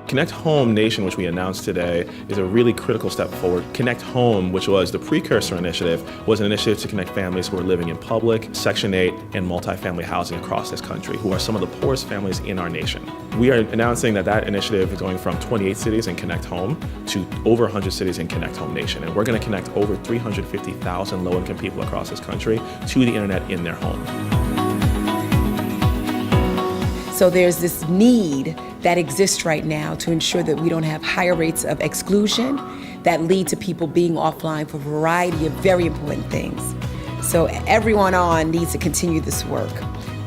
ConnectHome Nation, which we announced today, is a really critical step forward. ConnectHome, which was the precursor initiative, was an initiative to connect families who are living in public, Section 8, and multifamily housing across this country, who are some of the poorest families in our nation. We are announcing that initiative is going from 28 cities in ConnectHome to over 100 cities in ConnectHome Nation. And we're going to connect over 350,000 low-income people across this country to the internet in their home. So there's this need that exists right now to ensure that we don't have higher rates of exclusion that lead to people being offline for a variety of very important things. So everyone on needs to continue this work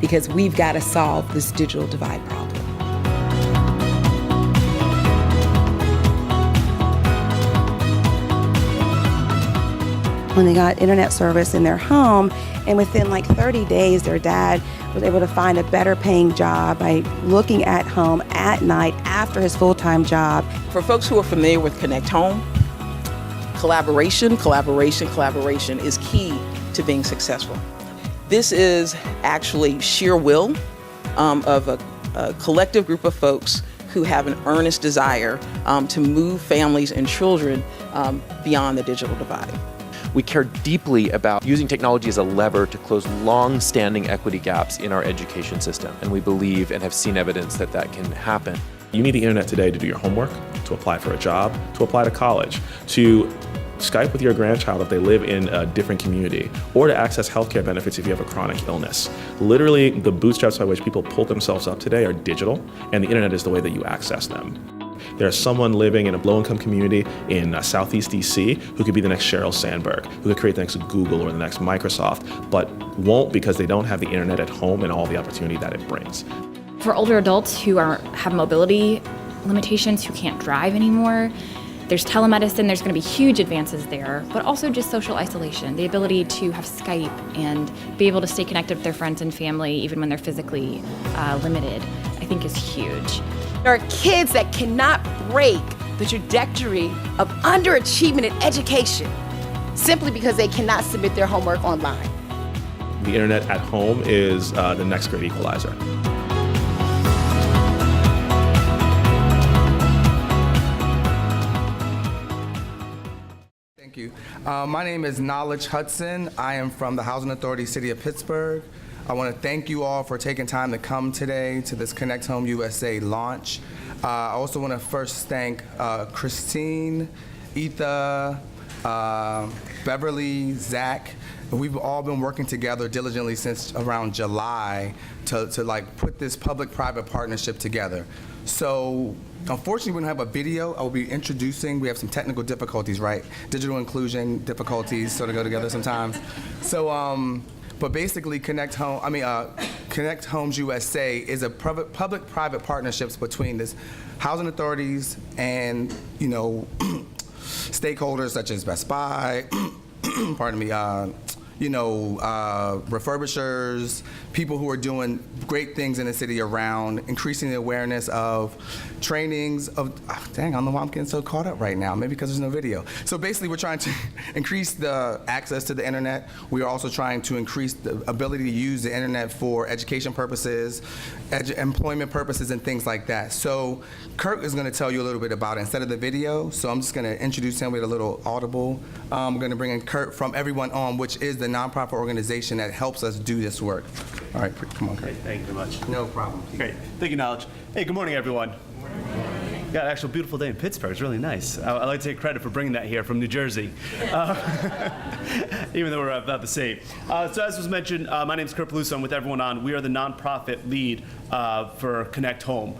because we've got to solve this digital divide problem. When they got internet service in their home, and within like 30 days, their dad was able to find a better paying job by looking at home at night after his full-time job. For folks who are familiar with ConnectHome, collaboration is key to being successful. This is actually sheer will of a collective group of folks who have an earnest desire to move families and children beyond the digital divide. We care deeply about using technology as a lever to close long-standing equity gaps in our education system, and we believe and have seen evidence that that can happen. You need the internet today to do your homework, to apply for a job, to apply to college, to Skype with your grandchild if they live in a different community, or to access healthcare benefits if you have a chronic illness. Literally, the bootstraps by which people pull themselves up today are digital, and the internet is the way that you access them. There's someone living in a low-income community in Southeast DC who could be the next Sheryl Sandberg, who could create the next Google or the next Microsoft, but won't because they don't have the internet at home and all the opportunity that it brings. For older adults who have mobility limitations, who can't drive anymore, there's telemedicine, there's going to be huge advances there, but also just social isolation, the ability to have Skype and be able to stay connected with their friends and family even when they're physically limited, I think is huge. There are kids that cannot break the trajectory of underachievement in education simply because they cannot submit their homework online. The internet at home is the next great equalizer. Thank you. My name is Knowledge Hudson. I am from the Housing Authority, City of Pittsburgh. I want to thank you all for taking time to come today to this ConnectHome USA launch. I also want to first thank Christine, Etha, Beverly, Zach. We've all been working together diligently since around July to like put this public-private partnership together. So unfortunately, we don't have a video. I will be introducing, we have some technical difficulties, right? Digital inclusion difficulties sort of go together sometimes. So, but basically, Connect Homes USA is a public-private partnerships between this housing authorities and, stakeholders such as Best Buy, pardon me, refurbishers, people who are doing great things in the city around increasing the awareness of trainings of, dang, I don't know why I'm getting so caught up right now, maybe because there's no video. So basically we're trying to increase the access to the internet. We are also trying to increase the ability to use the internet for education purposes, employment purposes, and things like that. So Kurt is gonna tell you a little bit about it instead of the video, so I'm just gonna introduce him with a little audible. I'm gonna bring in Kurt from Everyone On, which is the nonprofit organization that helps us do this work. All right, come on, Kurt. Great, thank you very much. No problem. Great, thank you, Knowledge. Hey, good morning, everyone. Got an actual beautiful day in Pittsburgh. It's really nice. I'd like to take credit for bringing that here from New Jersey, even though we're about the same. So as was mentioned, my name is Kurt Peluso. I'm with Everyone On. We are the nonprofit lead for ConnectHome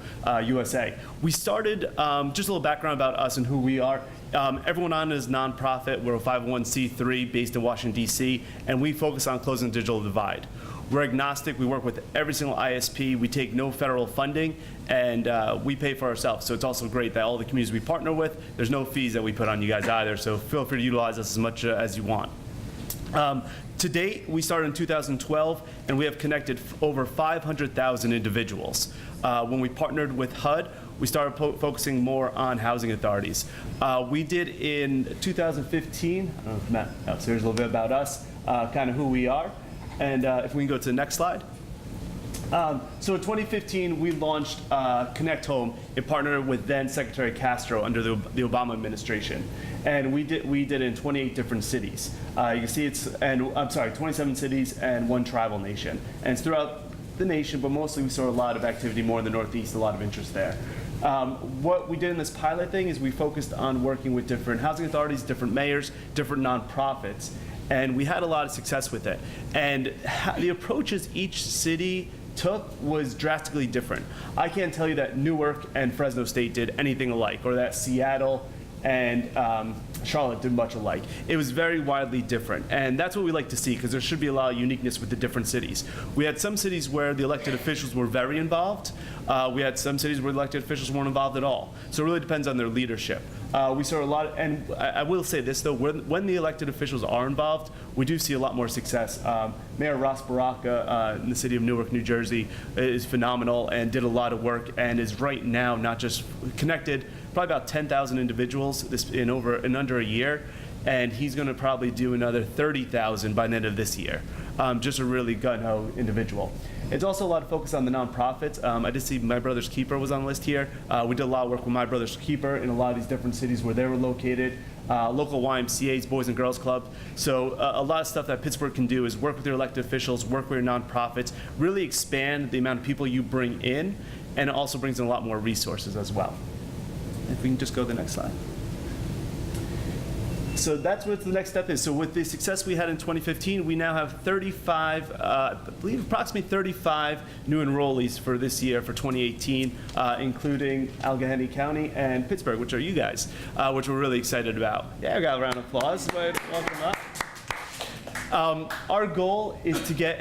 USA. We started, just a little background about us and who we are. Everyone On is nonprofit. We're a 501c3 based in Washington, D.C., and we focus on closing the digital divide. We're agnostic. We work with every single ISP. We take no federal funding, and we pay for ourselves. So it's also great that all the communities we partner with, there's no fees that we put on you guys either. So feel free to utilize us as much as you want. To date, we started in 2012, and we have connected over 500,000 individuals. When we partnered with HUD, we started focusing more on housing authorities. We did in 2015, I don't know if Matt, so here's a little bit about us, kind of who we are. And if we can go to the next slide. So in 2015, we launched ConnectHome in partner with then Secretary Castro under the Obama administration, and we did it in 28 different cities. You can see 27 cities and 1 tribal nation, and it's throughout the nation, but mostly we saw a lot of activity more in the Northeast, a lot of interest there. What we did in this pilot thing is we focused on working with different housing authorities, different mayors, different nonprofits, and we had a lot of success with it. And the approaches each city took was drastically different. I can't tell you that Newark and Fresno State did anything alike, or that Seattle and Charlotte did much alike. It was very widely different, and that's what we like to see, because there should be a lot of uniqueness with the different cities. We had some cities where the elected officials were very involved. We had some cities where the elected officials weren't involved at all. So it really depends on their leadership. We saw a lot, and I will say this though, when the elected officials are involved, we do see a lot more success. Mayor Ross Baraka in the city of Newark, New Jersey, is phenomenal and did a lot of work, and is right now not just connected probably about 10,000 individuals in under a year, and he's going to probably do another 30,000 by the end of this year. Just a really gung-ho individual. It's also a lot of focus on the nonprofits. I did see My Brother's Keeper was on the list here. We did a lot of work with My Brother's Keeper in a lot of these different cities where they were located. Local YMCA's, Boys and Girls Club. So a lot of stuff that Pittsburgh can do is work with your elected officials, work with your nonprofits, really expand the amount of people you bring in, and it also brings in a lot more resources as well. If we can just go to the next slide. So that's what the next step is. So with the success we had in 2015, we now have 35, I believe approximately 35 new enrollees for this year, for 2018, including Allegheny County and Pittsburgh, which are you guys, which we're really excited about. Yeah, we got a round of applause. Welcome up. Our goal is to get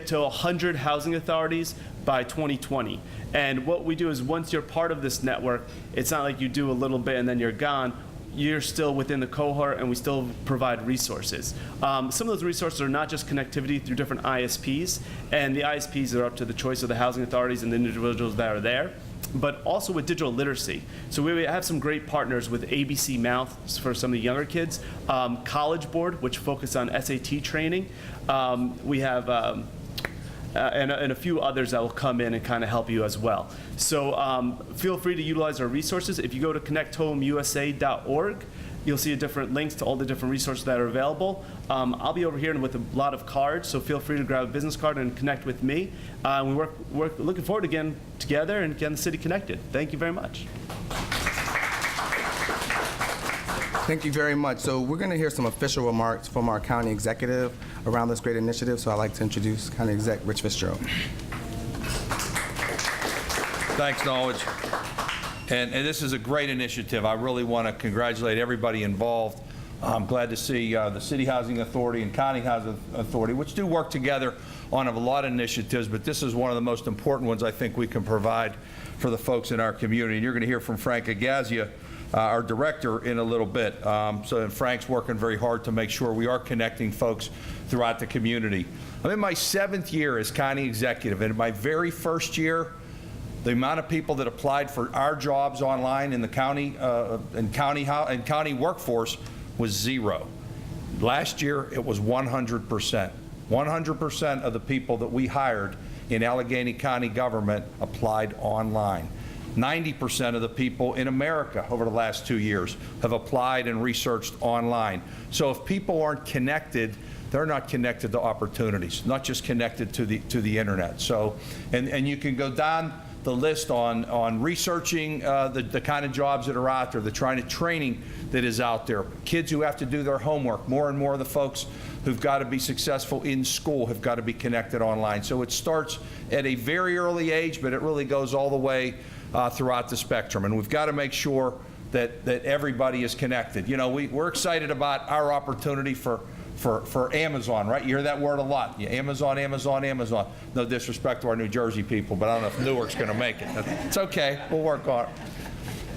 to 100 housing authorities by 2020. And what we do is, once you're part of this network, it's not like you do a little bit and then you're gone. You're still within the cohort, and we still provide resources. Some of those resources are not just connectivity through different ISPs, and the ISPs are up to the choice of the housing authorities and the individuals that are there, but also with digital literacy. So we have some great partners with ABC Mouth for some of the younger kids, College Board, which focus on SAT training. We have and a few others that will come in and kind of help you as well. So feel free to utilize our resources. If you go to ConnectHomeUSA.org, you'll see different links to all the different resources that are available. I'll be over here with a lot of cards, so feel free to grab a business card and connect with me. We're looking forward to getting together and getting the city connected. Thank you very much. Thank you very much. So we're going to hear some official remarks from our county executive around this great initiative. So I'd like to introduce County Exec Rich Fitzgerald. Thanks, Knowledge. And this is a great initiative. I really want to congratulate everybody involved. I'm glad to see the City Housing Authority and County Housing Authority, which do work together on a lot of initiatives, but this is one of the most important ones I think we can provide for the folks in our community. And you're going to hear from Frank Agazia, our director, in a little bit. So Frank's working very hard to make sure we are connecting folks throughout the community. I'm in my 7th year as county executive, and in my very first year, the amount of people that applied for our jobs online in the county and county workforce was 0. Last year, it was 100%. 100% of the people that we hired in Allegheny County government applied online. 90% of the people in America over the last 2 years have applied and researched online. So if people aren't connected, they're not connected to opportunities, not just connected to the internet. So, and you can go down the list on researching the kind of jobs that are out there, the kind of training that is out there. Kids who have to do their homework, more and more of the folks who've got to be successful in school have got to be connected online. So it starts at a very early age, but it really goes all the way throughout the spectrum. And we've got to make sure that everybody is connected. You know, we're excited about our opportunity for Amazon, right? You hear that word a lot. Yeah, Amazon, Amazon, Amazon. No disrespect to our New Jersey people, but I don't know if Newark's going to make it. It's okay. We'll work on it.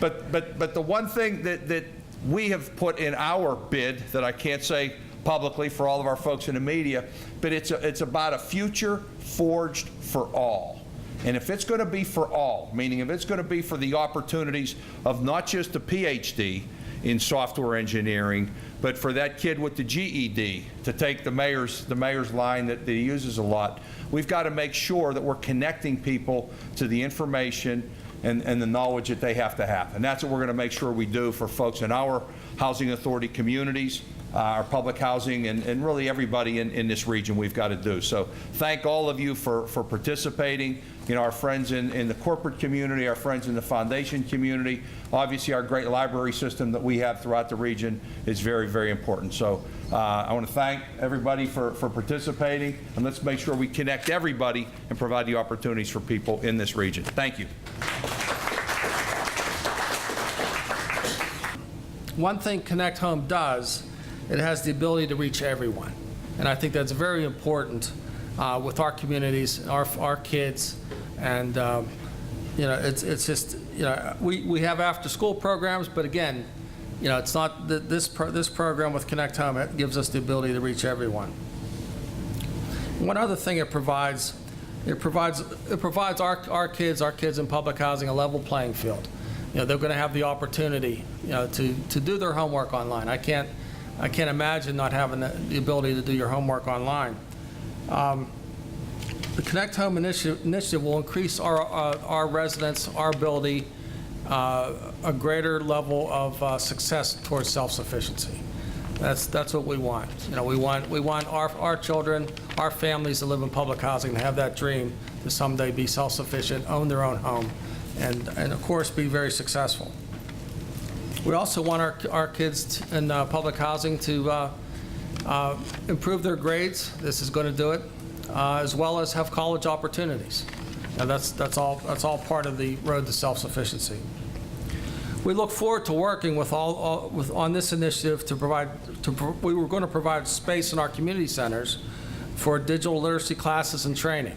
But the one thing that we have put in our bid that I can't say publicly for all of our folks in the media, but it's about a future forged for all. And if it's going to be for all, meaning if it's going to be for the opportunities of not just a PhD, in software engineering, but for that kid with the GED to take the mayor's line that he uses a lot, we've got to make sure that we're connecting people to the information and the knowledge that they have to have. And that's what we're going to make sure we do for folks in our housing authority communities, our public housing, and really everybody in this region we've got to do. So thank all of you for participating. You know, our friends in the corporate community, our friends in the foundation community, obviously our great library system that we have throughout the region is very, very important. So I want to thank everybody for participating, and let's make sure we connect everybody and provide the opportunities for people in this region. Thank you. One thing ConnectHome does, it has the ability to reach everyone. And I think that's very important with our communities, our kids. And you know, it's just, you know, we have after-school programs, but again, you know, it's not this program with ConnectHome, it gives us the ability to reach everyone. One other thing it provides our kids in public housing a level playing field. You know, they're going to have the opportunity, you know, to do their homework online. I can't imagine not having the ability to do your homework online. The ConnectHome initiative will increase our residents, our ability, a greater level of success towards self-sufficiency. That's what we want. You know, we want our children, our families to live in public housing, to have that dream to someday be self-sufficient, own their own home, and of course be very successful. We also want our kids in public housing to improve their grades. This is going to do it, as well as have college opportunities. And that's all part of the road to self-sufficiency. We look forward to working on this initiative to provide. We were going to provide space in our community centers for digital literacy classes and training.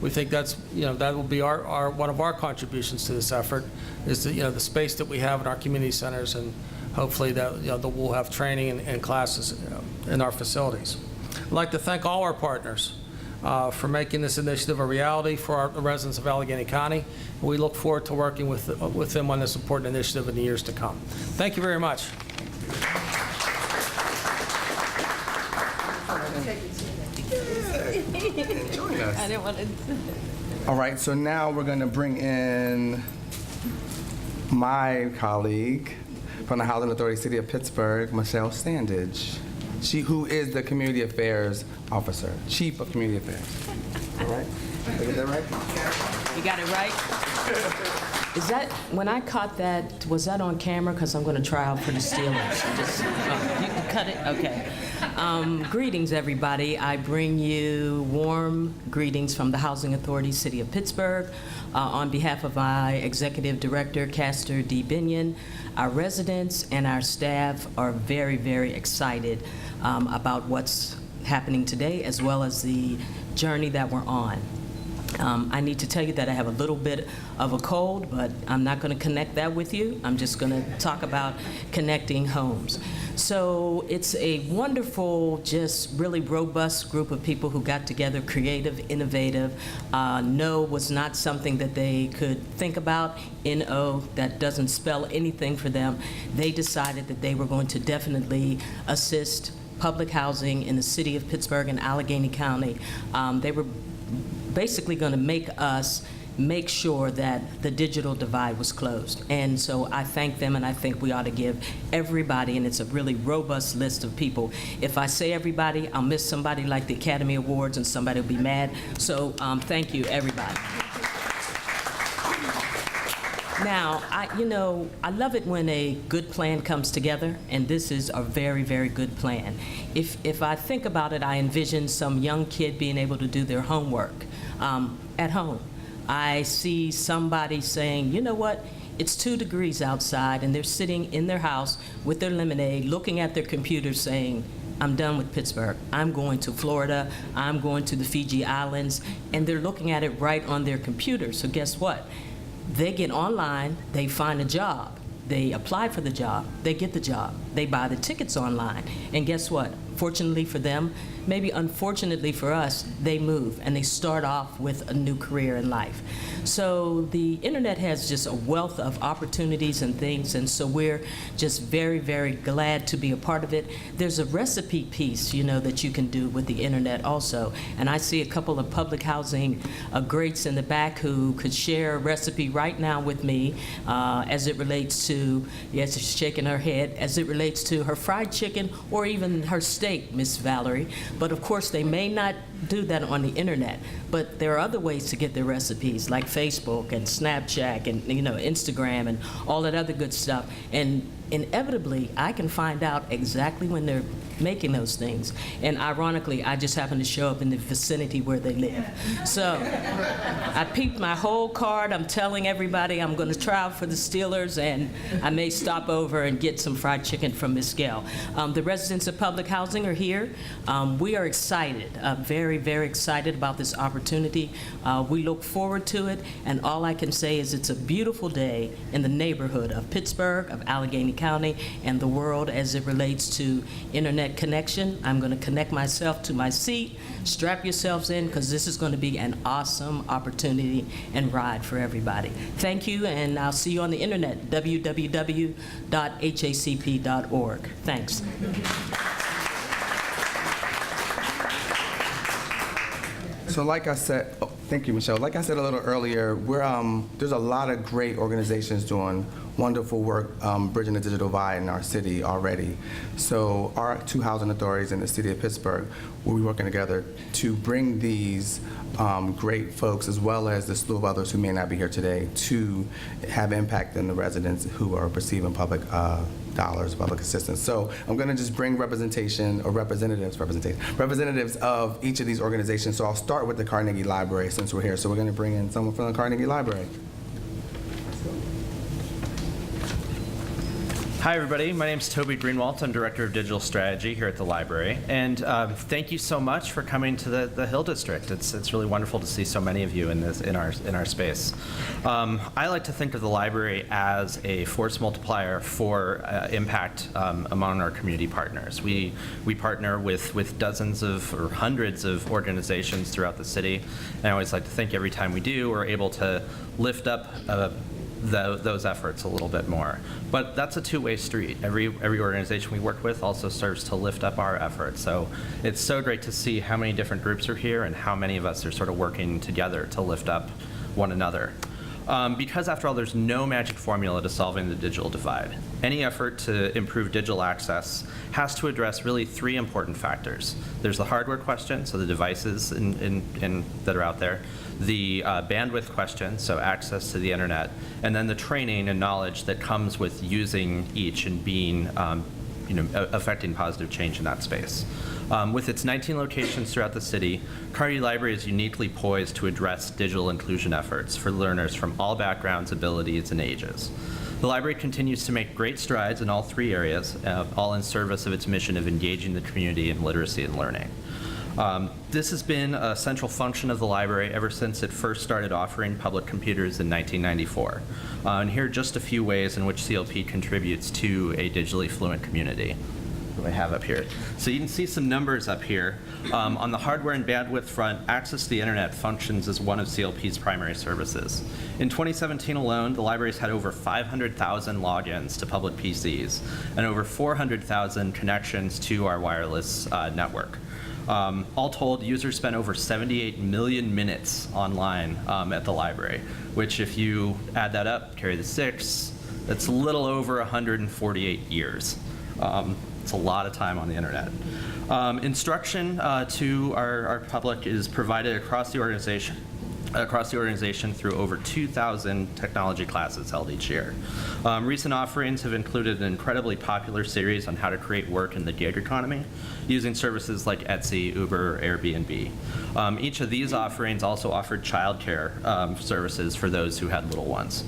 We think that will be one of our contributions to this effort, is the space that we have in our community centers, and hopefully that we'll have training and classes in our facilities. I'd like to thank all our partners for making this initiative a reality for the residents of Allegheny County. We look forward to working with them on this important initiative in the years to come. Thank you very much. I didn't want to. All right, so now we're going to bring in my colleague from the Housing Authority City of Pittsburgh, Michelle Standage, who is the Community Affairs Officer, Chief of Community Affairs. All right? Did I get that right? You got it right? Is that, when I caught that, was that on camera? Because I'm going to try out for the Steelers. Just, you can cut it? Okay. Greetings, everybody. I bring you warm greetings from the Housing Authority City of Pittsburgh. On behalf of my Executive Director, Castor D. Binion, our residents and our staff are very, very excited about what's happening today, as well as the journey that we're on. I need to tell you that I have a little bit of a cold, but I'm not going to connect that with you. I'm just going to talk about connecting homes. So it's a wonderful, just really robust group of people who got together, creative, innovative. No was not something that they could think about. N-O, that doesn't spell anything for them. They decided that they were going to definitely assist public housing in the city of Pittsburgh and Allegheny County. They were basically going to make sure that the digital divide was closed. And so I thank them, and I think we ought to give everybody, and it's a really robust list of people. If I say everybody, I'll miss somebody, like the Academy Awards, and somebody will be mad. So thank you, everybody. Now, I love it when a good plan comes together, and this is a very, very good plan. If I think about it, I envision some young kid being able to do their homework at home. I see somebody saying, you know what, it's 2 degrees outside, and they're sitting in their house with their lemonade, looking at their computer saying, I'm done with Pittsburgh. I'm going to Florida. I'm going to the Fiji Islands. And they're looking at it right on their computer. So guess what? They get online, they find a job, they apply for the job, they get the job. they buy the tickets online. And guess what? Fortunately for them, maybe unfortunately for us, they move and they start off with a new career in life. So the internet has just a wealth of opportunities and things, and so we're just very, very glad to be a part of it. There's a recipe piece, you know, that you can do with the internet also, and I see a couple of public housing greats in the back who could share a recipe right now with me as it relates to, yes, she's shaking her head, as it relates to her fried chicken or even her steak, Miss Valerie. But of course, they may not do that on the internet, but there are other ways to get their recipes, like Facebook and Snapchat and, you know, Instagram and all that other good stuff. And inevitably, I can find out exactly when they're making those things. And ironically, I just happen to show up in the vicinity where they live. So I peeped my whole card. I'm telling everybody I'm going to try out for the Steelers, and I may stop over and get some fried chicken from Miss Gail. The residents of public housing are here. We are excited, very, very excited about this opportunity. We look forward to it, and all I can say is it's a beautiful day in the neighborhood of Pittsburgh, of Allegheny County, and the world as it relates to internet connection. I'm going to connect myself to my seat. Strap yourselves in, because this is going to be an awesome opportunity and ride for everybody. Thank you, and I'll see you on the internet, www.hacp.org. Thanks. So like I said, thank you, Michelle. Like I said a little earlier, there's a lot of great organizations doing wonderful work bridging the digital divide in our city already. So our two housing authorities in the city of Pittsburgh will be working together to bring these great folks, as well as the slew of others who may not be here today, to have impact in the residents who are receiving public dollars, public assistance. So I'm going to just bring representation, or representatives of each of these organizations. So I'll start with the Carnegie Library since we're here. So we're going to bring in someone from the Carnegie Library. Hi, everybody. My name is Toby Greenwalt. I'm Director of Digital Strategy here at the library. And thank you so much for coming to the Hill District. It's really wonderful to see so many of you in our space. I like to think of the library as a force multiplier for impact among our community partners. We partner with dozens of or hundreds of organizations throughout the city. And I always like to think every time we do, we're able to lift up those efforts a little bit more. But that's a two-way street. Every organization we work with also serves to lift up our efforts. So it's so great to see how many different groups are here and how many of us are sort of working together to lift up one another. Because after all, there's no magic formula to solving the digital divide. Any effort to improve digital access has to address really three important factors. There's the hardware question, so the devices that are out there, the bandwidth question, so access to the internet, and then the training and knowledge that comes with using each and being, affecting positive change in that space. With its 19 locations throughout the city, Carnegie Library is uniquely poised to address digital inclusion efforts for learners from all backgrounds, abilities, and ages. The library continues to make great strides in all three areas, all in service of its mission of engaging the community in literacy and learning. This has been a central function of the library ever since it first started offering public computers in 1994. And here are just a few ways in which CLP contributes to a digitally fluent community. What do I have up here? So you can see some numbers up here. On the hardware and bandwidth front, access to the internet functions as one of CLP's primary services. In 2017 alone, the library's had over 500,000 logins to public PCs and over 400,000 connections to our wireless network. All told, users spent over 78 million minutes online at the library, which if you add that up, carry the 6, that's a little over 148 years. It's a lot of time on the internet. Instruction to our public is provided across the organization through over 2,000 technology classes held each year. Recent offerings have included an incredibly popular series on how to create work in the gig economy using services like Etsy, Uber, Airbnb. Each of these offerings also offered childcare services for those who had little ones.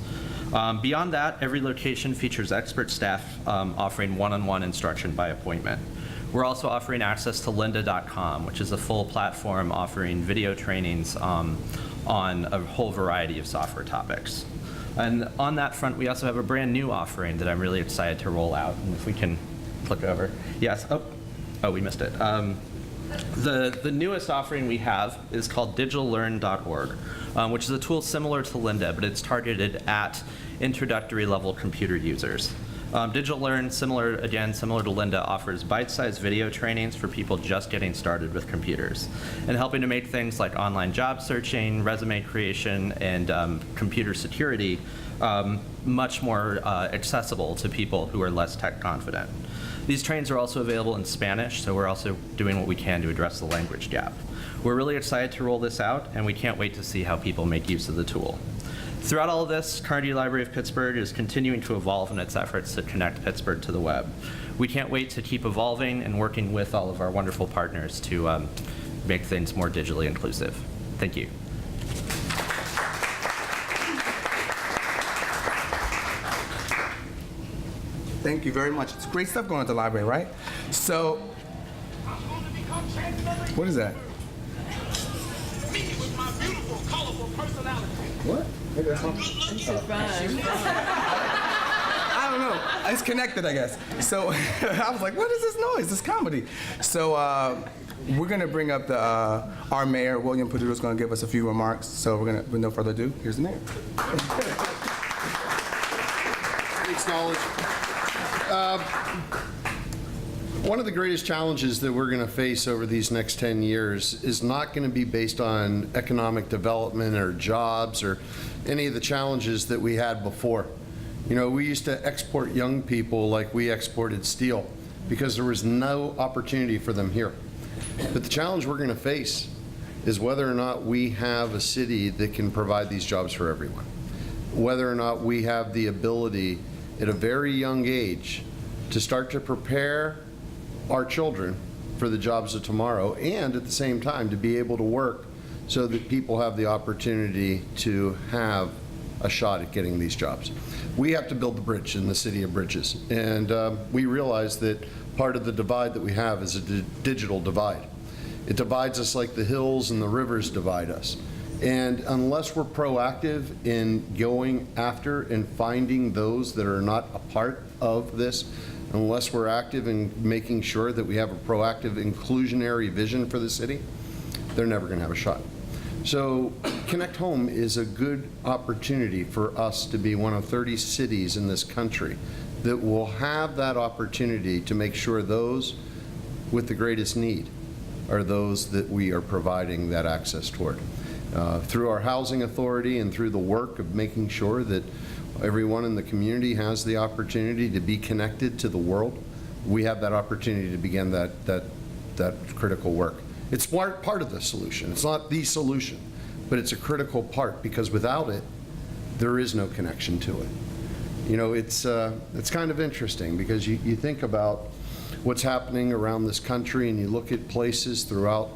Beyond that, every location features expert staff offering one-on-one instruction by appointment. We're also offering access to lynda.com, which is a full platform offering video trainings on a whole variety of software topics. And on that front, we also have a brand new offering that I'm really excited to roll out. And if we can click over. Yes. Oh, we missed it. The newest offering we have is called digitallearn.org, which is a tool similar to Lynda, but it's targeted at introductory level computer users. Digital Learn, similar to Lynda, offers bite-sized video trainings for people just getting started with computers and helping to make things like online job searching, resume creation, and computer security much more accessible to people who are less tech confident. These trainings are also available in Spanish, so we're also doing what we can to address the language gap. We're really excited to roll this out, and we can't wait to see how people make use of the tool. Throughout all of this, Carnegie Library of Pittsburgh is continuing to evolve in its efforts to connect Pittsburgh to the web. We can't wait to keep evolving and working with all of our wonderful partners to make things more digitally inclusive. Thank you. Thank you very much. It's great stuff going on at the library, right? So, what is that? What? Maybe that's not. I don't know. It's connected, I guess. So I was like, what is this noise? This comedy. So we're going to bring up our mayor, William Peduto, is going to give us a few remarks. So we're going to, with no further ado, here's the mayor. Thanks, Knowledge. One of the greatest challenges that we're going to face over these next 10 years is not going to be based on economic development or jobs or any of the challenges that we had before. You know, we used to export young people like we exported steel because there was no opportunity for them here. But the challenge we're going to face is whether or not we have a city that can provide these jobs for everyone. Whether or not we have the ability at a very young age to start to prepare our children for the jobs of tomorrow, and at the same time to be able to work so that people have the opportunity to have a shot at getting these jobs. We have to build the bridge in the city of bridges, and we realize that part of the divide that we have is a digital divide. It divides us like the hills and the rivers divide us. And unless we're proactive in going after and finding those that are not a part of this, unless we're active in making sure that we have a proactive inclusionary vision for the city, they're never going to have a shot. So ConnectHome is a good opportunity for us to be one of 30 cities in this country that will have that opportunity to make sure those with the greatest need are those that we are providing that access toward. Through our housing authority and through the work of making sure that everyone in the community has the opportunity to be connected to the world, we have that opportunity to begin that critical work. It's part of the solution. It's not the solution, but it's a critical part, because without it, there is no connection to it. You know, it's kind of interesting because you think about what's happening around this country, and you look at places throughout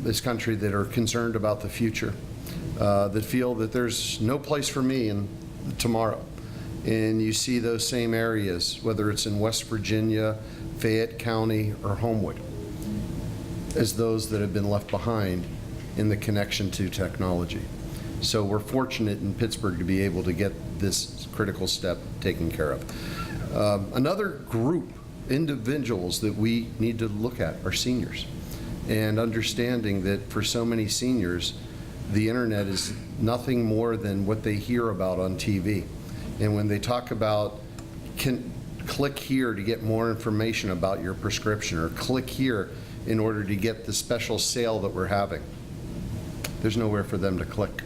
this country that are concerned about the future, that feel that there's no place for me in tomorrow. And you see those same areas, whether it's in West Virginia, Fayette County, or Homewood, as those that have been left behind in the connection to technology. So we're fortunate in Pittsburgh to be able to get this critical step taken care of. Another group, individuals that we need to look at are seniors, and understanding that for so many seniors, the internet is nothing more than what they hear about on TV. And when they talk about, click here to get more information about your prescription, or click here in order to get the special sale that we're having, there's nowhere for them to click.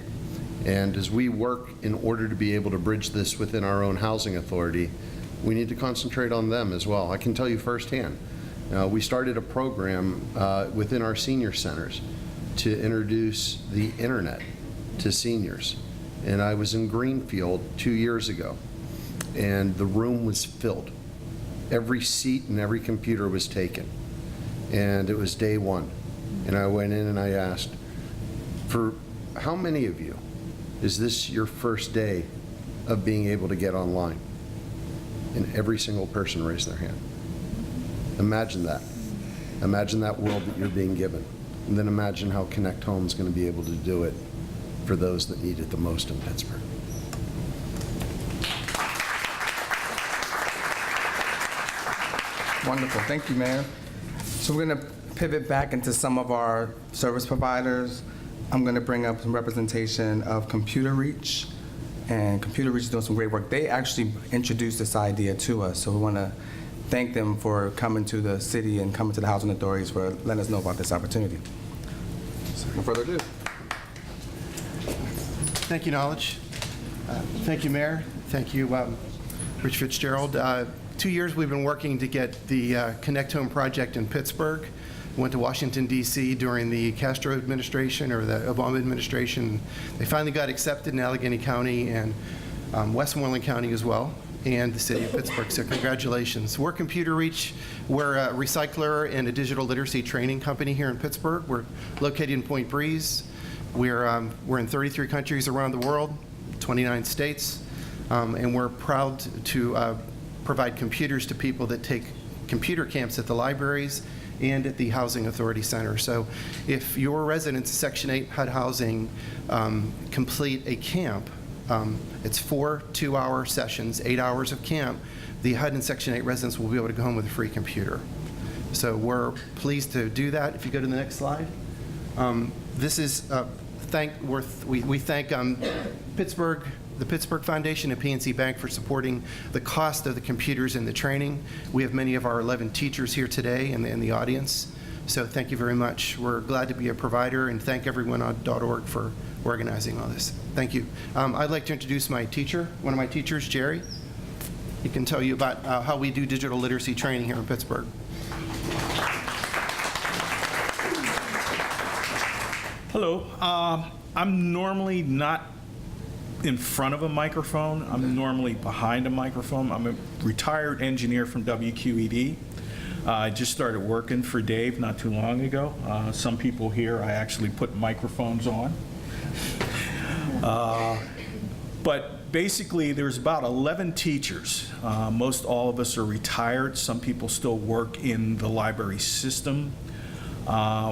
And as we work in order to be able to bridge this within our own housing authority, we need to concentrate on them as well. I can tell you firsthand, we started a program within our senior centers to introduce the internet to seniors. And I was in Greenfield 2 years ago, and the room was filled. Every seat and every computer was taken. And it was day one. And I went in and I asked, for how many of you is this your first day of being able to get online? And every single person raised their hand. Imagine that. Imagine that world that you're being given. And then imagine how ConnectHome is going to be able to do it for those that need it the most in Pittsburgh. Wonderful. Thank you, Mayor. So we're going to pivot back into some of our service providers. I'm going to bring up some representation of Computer Reach. And Computer Reach is doing some great work. They actually introduced this idea to us, so we want to thank them for coming to the city and coming to the housing authorities for letting us know about this opportunity. So, no further ado. Thank you, Knowledge. Thank you, Mayor. Thank you, Rich Fitzgerald. 2 years we've been working to get the ConnectHome project in Pittsburgh. Went to Washington, D.C. during the Castro administration or the Obama administration. They finally got accepted in Allegheny County and Westmoreland County as well, and the city of Pittsburgh, so congratulations. We're Computer Reach. We're a recycler and a digital literacy training company here in Pittsburgh. We're located in Point Breeze. We're in 33 countries around the world, 29 states, and we're proud to provide computers to people that take computer camps at the libraries and at the Housing Authority Center. So if your residents, Section 8 HUD housing, complete a camp, it's 4 2-hour sessions, 8 hours of camp, the HUD and Section 8 residents will be able to go home with a free computer. So we're pleased to do that. If you go to the next slide. This is we thank Pittsburgh, the Pittsburgh Foundation and PNC Bank for supporting the cost of the computers and the training. We have many of our 11 teachers here today in the audience, so thank you very much. We're glad to be a provider, and thank everyone on .org for organizing all this. Thank you. I'd like to introduce my teacher, one of my teachers, Jerry. He can tell you about how we do digital literacy training here in Pittsburgh. Hello. I'm normally not in front of a microphone. I'm normally behind a microphone. I'm a retired engineer from WQED. I just started working for Dave not too long ago. Some people here I actually put microphones on. But basically there's about 11 teachers. Most all of us are retired. Some people still work in the library system.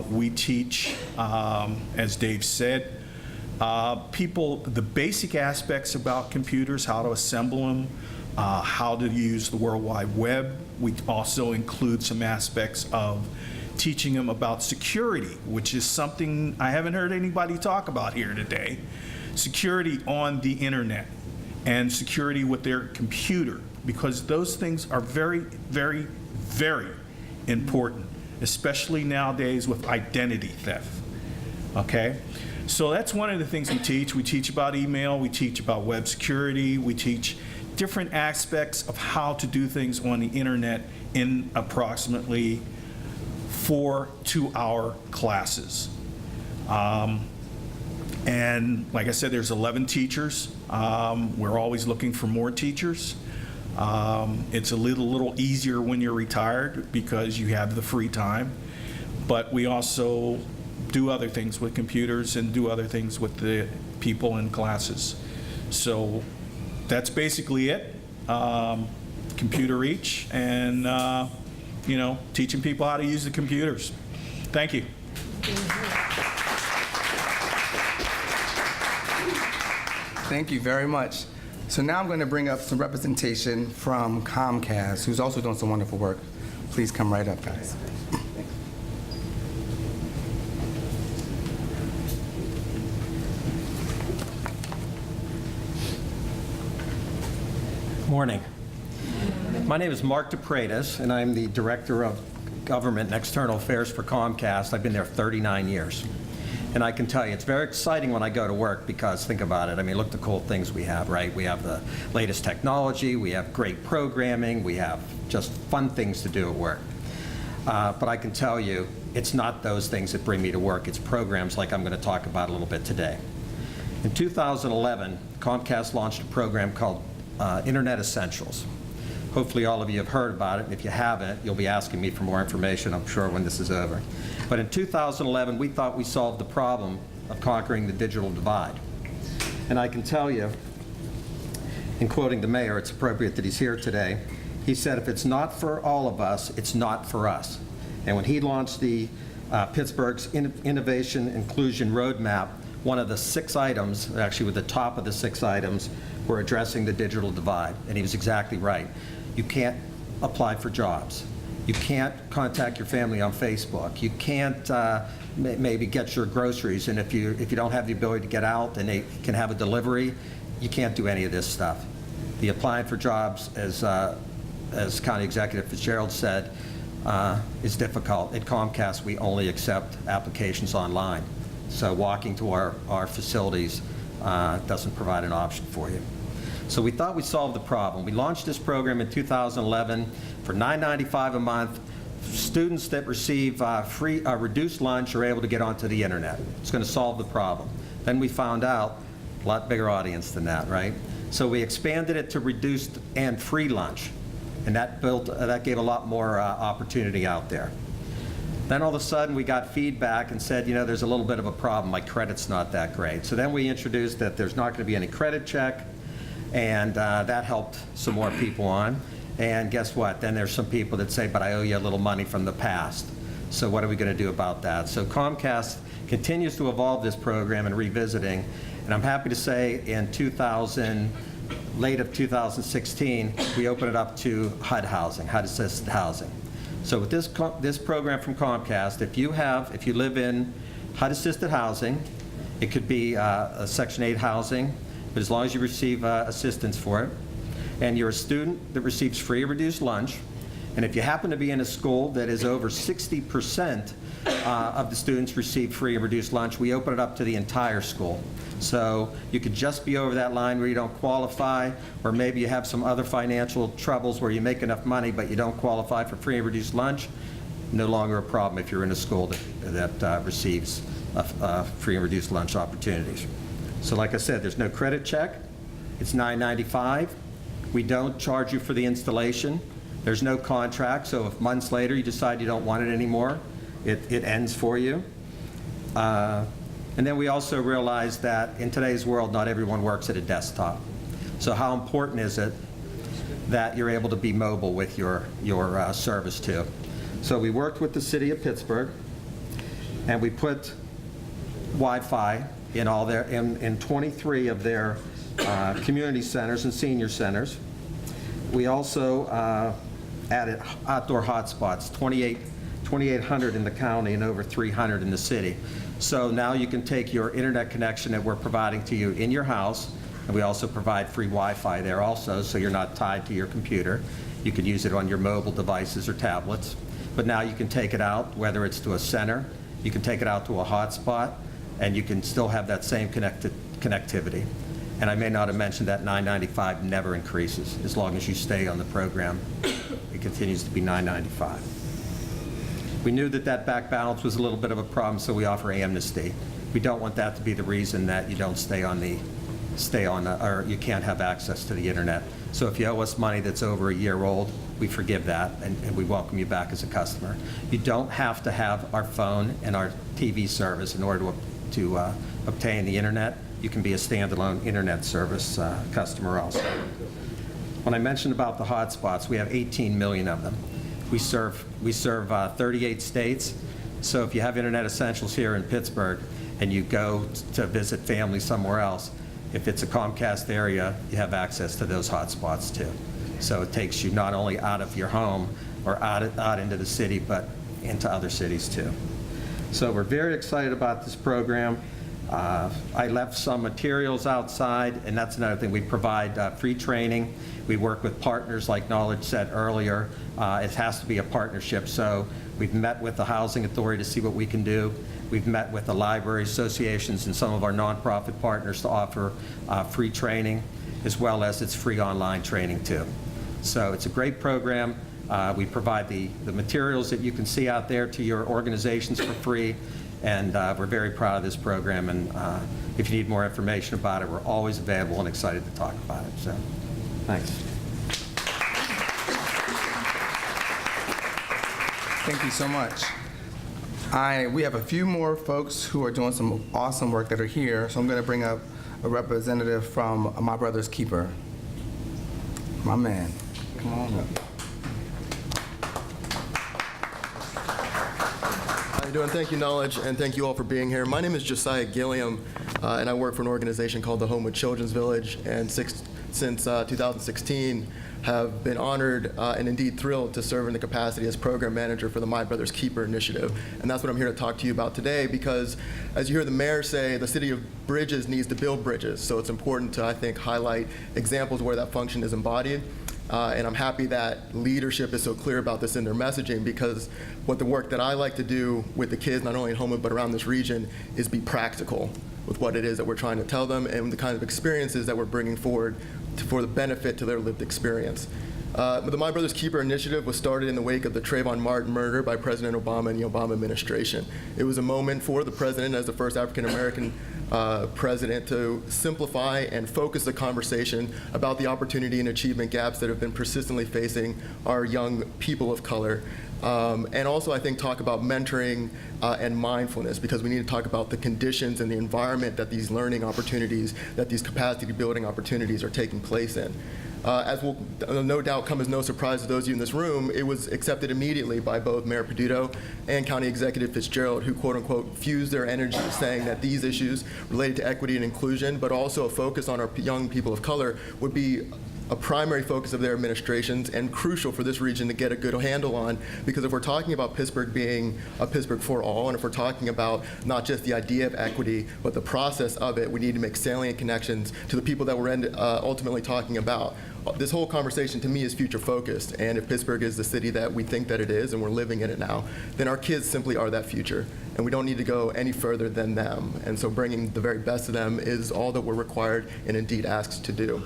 We teach, as Dave said, people the basic aspects about computers, how to assemble them, how to use the World Wide Web. We also include some aspects of teaching them about security, which is something I haven't heard anybody talk about here today. Security on the internet and security with their computer, because those things are very, very, very important, especially nowadays with identity theft, okay? So that's one of the things we teach. We teach about email, we teach about web security, we teach different aspects of how to do things on the internet in approximately 4 2-hour classes. And like I said, there's 11 teachers. We're always looking for more teachers. It's a little easier when you're retired because you have the free time, but we also do other things with computers and do other things with the people in classes. So that's basically it. Computer Reach and teaching people how to use the computers. Thank you. Thank you very much. So now I'm going to bring up some representation from Comcast, who's also doing some wonderful work. Please come right up, guys. Morning. My name is Mark DePretis, and I'm the Director of Government and External Affairs for Comcast. I've been there 39 years. And I can tell you, it's very exciting when I go to work because, think about it, I mean, look at the cool things we have, right? We have the latest technology, we have great programming, we have just fun things to do at work. But I can tell you, it's not those things that bring me to work, it's programs like I'm going to talk about a little bit today. In 2011, Comcast launched a program called Internet Essentials. Hopefully all of you have heard about it, and if you haven't, you'll be asking me for more information, I'm sure, when this is over. But in 2011, we thought we solved the problem of conquering the digital divide. And I can tell you, in quoting the mayor, it's appropriate that he's here today, he said, if it's not for all of us, it's not for us. And when he launched the Pittsburgh's Innovation Inclusion Roadmap, one of the 6 items, actually with the top of the 6 items, were addressing the digital divide. And he was exactly right. You can't apply for jobs. You can't contact your family on Facebook. You can't maybe get your groceries, and if you don't have the ability to get out and they can have a delivery, you can't do any of this stuff. The applying for jobs, as County Executive Fitzgerald said, is difficult. At Comcast, we only accept applications online. So walking to our facilities doesn't provide an option for you. So we thought we'd solve the problem. We launched this program in 2011 for $9.95 a month. Students that receive free reduced lunch are able to get onto the internet. It's going to solve the problem. Then we found out a lot bigger audience than that, right? So we expanded it to reduced and free lunch, and that gave a lot more opportunity out there. Then all of a sudden we got feedback and said, there's a little bit of a problem, my credit's not that great. So then we introduced that there's not going to be any credit check, and that helped some more people on. And guess what? Then there's some people that say, but I owe you a little money from the past. So what are we going to do about that? So Comcast continues to evolve this program and revisiting. And I'm happy to say in late of 2016, we opened it up to HUD housing, HUD-assisted housing. So with this program from Comcast, if you live in HUD-assisted housing, it could be a Section 8 housing, but as long as you receive assistance for it, and you're a student that receives free or reduced lunch, and if you happen to be in a school that is over 60% of the students receive free and reduced lunch, we open it up to the entire school. So you could just be over that line where you don't qualify, or maybe you have some other financial troubles where you make enough money but you don't qualify for free and reduced lunch. No longer a problem if you're in a school that receives free and reduced lunch opportunities. So like I said, there's no credit check. It's $9.95. We don't charge you for the installation. There's no contract, so if months later you decide you don't want it anymore, it ends for you. And then we also realize that in today's world, not everyone works at a desktop. So how important is it that you're able to be mobile with your service too? So we worked with the city of Pittsburgh, and we put Wi-Fi in 23 of their community centers and senior centers. We also added outdoor hotspots, 2,800 in the county and over 300 in the city. So now you can take your internet connection that we're providing to you in your house, and we also provide free Wi-Fi there also, so you're not tied to your computer. You can use it on your mobile devices or tablets. But now you can take it out, whether it's to a center, you can take it out to a hotspot, and you can still have that same connectivity. And I may not have mentioned that $9.95 never increases. As long as you stay on the program, it continues to be $9.95. We knew that back balance was a little bit of a problem, so we offer amnesty. We don't want that to be the reason that you don't or you can't have access to the internet. So if you owe us money that's over a year old, we forgive that, and we welcome you back as a customer. You don't have to have our phone and our TV service in order to obtain the internet. You can be a standalone internet service customer also. When I mentioned about the hotspots, we have 18 million of them. We serve 38 states. So if you have Internet Essentials here in Pittsburgh and you go to visit family somewhere else, if it's a Comcast area, you have access to those hotspots too. So it takes you not only out of your home or out into the city, but into other cities too. So we're very excited about this program. I left some materials outside, and that's another thing. We provide free training. We work with partners, like Knowledge said earlier. It has to be a partnership. So we've met with the Housing Authority to see what we can do. We've met with the library associations and some of our nonprofit partners to offer free training, as well as it's free online training too. So it's a great program. We provide the materials that you can see out there to your organizations for free. And we're very proud of this program, and if you need more information about it, we're always available and excited to talk about it. So, thanks. Thank you so much. We have a few more folks who are doing some awesome work that are here, so I'm going to bring up a representative from My Brother's Keeper. My man, come on up. How you doing? Thank you, Knowledge, and thank you all for being here. My name is Josiah Gilliam, and I work for an organization called the Homewood Children's Village, and since 2016 have been honored and indeed thrilled to serve in the capacity as program manager for the My Brother's Keeper initiative. And that's what I'm here to talk to you about today, because as you hear the mayor say, the city of Bridges needs to build bridges. So it's important to, I think, highlight examples where that function is embodied. And I'm happy that leadership is so clear about this in their messaging, because what the work that I like to do with the kids, not only in Homewood but around this region, is be practical with what it is that we're trying to tell them and the kind of experiences that we're bringing forward for the benefit to their lived experience. The My Brother's Keeper initiative was started in the wake of the Trayvon Martin murder by President Obama and the Obama administration. It was a moment for the president, as the first African American president, to simplify and focus the conversation about the opportunity and achievement gaps that have been persistently facing our young people of color. And also, I think, talk about mentoring and mindfulness, because we need to talk about the conditions and the environment that these learning opportunities, that these capacity building opportunities are taking place in. As will no doubt come as no surprise to those of you in this room, it was accepted immediately by both Mayor Peduto and County Executive Fitzgerald, who quote unquote fused their energy, saying that these issues related to equity and inclusion, but also a focus on our young people of color, would be a primary focus of their administrations and crucial for this region to get a good handle on, because if we're talking about Pittsburgh being a Pittsburgh for all, and if we're talking about not just the idea of equity, but the process of it, we need to make salient connections to the people that we're ultimately talking about. This whole conversation to me is future focused, and if Pittsburgh is the city that we think that it is and we're living in it now, then our kids simply are that future, and we don't need to go any further than them. And so bringing the very best of them is all that we're required and indeed asked to do.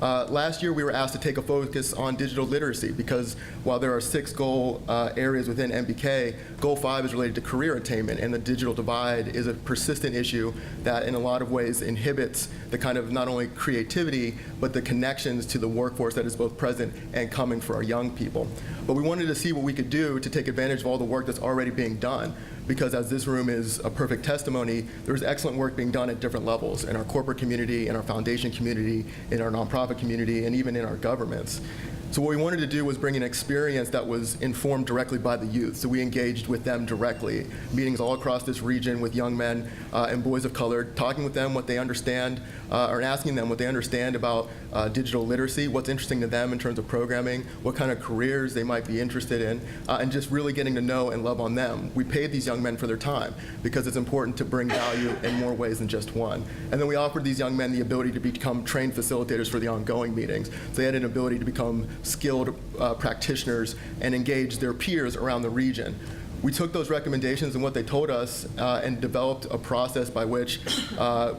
Last year, we were asked to take a focus on digital literacy, because while there are 6 goal areas within MBK, Goal 5 is related to career attainment, and the digital divide is a persistent issue that in a lot of ways inhibits the kind of not only creativity, but the connections to the workforce that is both present and coming for our young people. But we wanted to see what we could do to take advantage of all the work that's already being done, because as this room is a perfect testimony, there's excellent work being done at different levels in our corporate community, in our foundation community, in our nonprofit community, and even in our governments. So what we wanted to do was bring an experience that was informed directly by the youth. So we engaged with them directly, meetings all across this region with young men and boys of color, talking with them what they understand, or asking them what they understand about digital literacy, what's interesting to them in terms of programming, what kind of careers they might be interested in, and just really getting to know and love on them. We paid these young men for their time, because it's important to bring value in more ways than just one. And then we offered these young men the ability to become trained facilitators for the ongoing meetings. So they had an ability to become skilled practitioners and engage their peers around the region. We took those recommendations and what they told us and developed a process by which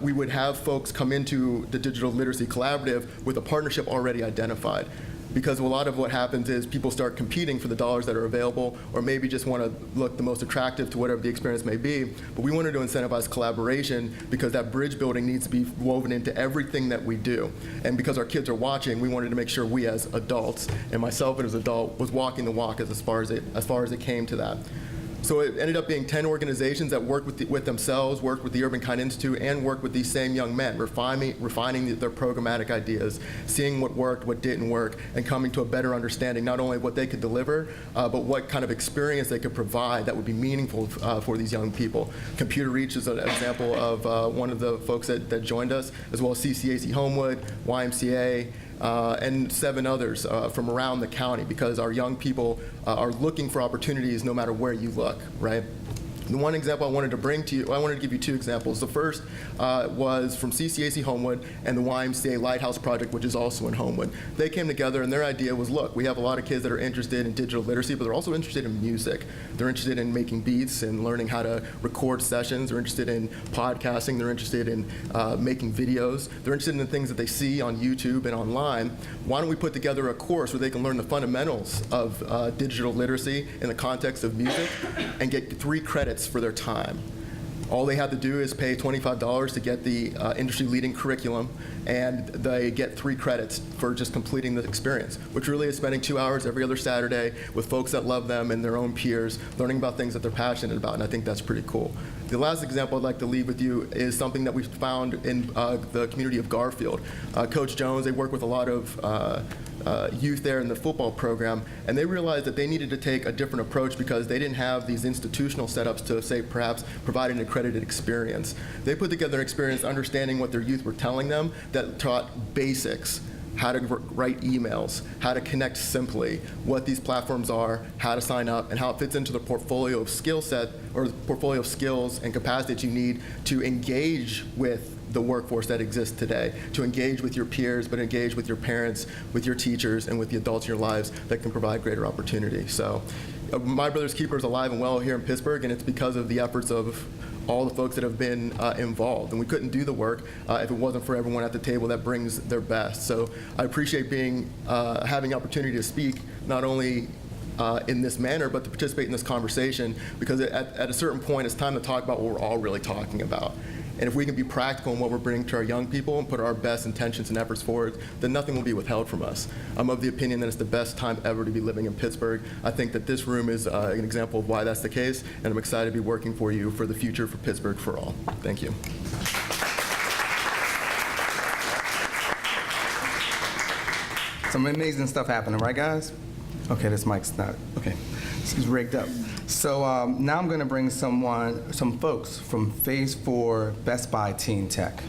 we would have folks come into the Digital Literacy Collaborative with a partnership already identified. Because a lot of what happens is people start competing for the dollars that are available, or maybe just want to look the most attractive to whatever the experience may be. But we wanted to incentivize collaboration, because that bridge building needs to be woven into everything that we do. And because our kids are watching, we wanted to make sure we as adults, and myself as an adult, was walking the walk as far as it came to that. So it ended up being 10 organizations that worked with themselves, worked with the Urban Kind Institute, and worked with these same young men, refining their programmatic ideas, seeing what worked, what didn't work, and coming to a better understanding not only of what they could deliver, but what kind of experience they could provide that would be meaningful for these young people. Computer Reach is an example of one of the folks that joined us, as well as CCAC Homewood, YMCA, and 7 others from around the county, because our young people are looking for opportunities no matter where you look, right? The one example I wanted to bring to you, I wanted to give you 2 examples. The first was from CCAC Homewood and the YMCA Lighthouse Project, which is also in Homewood. They came together, and their idea was, look, we have a lot of kids that are interested in digital literacy, but they're also interested in music. They're interested in making beats and learning how to record sessions. They're interested in podcasting. They're interested in making videos. They're interested in the things that they see on YouTube and online. Why don't we put together a course where they can learn the fundamentals of digital literacy in the context of music and get 3 credits for their time? All they have to do is pay $25 to get the industry-leading curriculum, and they get 3 credits for just completing the experience, which really is spending 2 hours every other Saturday with folks that love them and their own peers, learning about things that they're passionate about, and I think that's pretty cool. The last example I'd like to leave with you is something that we found in the community of Garfield. Coach Jones, they work with a lot of youth there in the football program, and they realized that they needed to take a different approach because they didn't have these institutional setups to, say, perhaps provide an accredited experience. They put together an experience understanding what their youth were telling them that taught basics, how to write emails, how to connect simply, what these platforms are, how to sign up, and how it fits into the portfolio of skill set or the portfolio of skills and capacity that you need to engage with the workforce that exists today, to engage with your peers, but engage with your parents, with your teachers, and with the adults in your lives that can provide greater opportunity. So My Brother's Keeper is alive and well here in Pittsburgh, and it's because of the efforts of all the folks that have been involved. And we couldn't do the work if it wasn't for everyone at the table that brings their best. So I appreciate having the opportunity to speak, not only in this manner, but to participate in this conversation, because at a certain point, it's time to talk about what we're all really talking about. And if we can be practical in what we're bringing to our young people and put our best intentions and efforts forward, then nothing will be withheld from us. I'm of the opinion that it's the best time ever to be living in Pittsburgh. I think that this room is an example of why that's the case, and I'm excited to be working for you for the future for Pittsburgh for all. Thank you. Some amazing stuff happening, right, guys? Okay, this mic's not, okay, this is rigged up. So now I'm gonna bring some folks from Phase 4 Best Buy Teen Tech.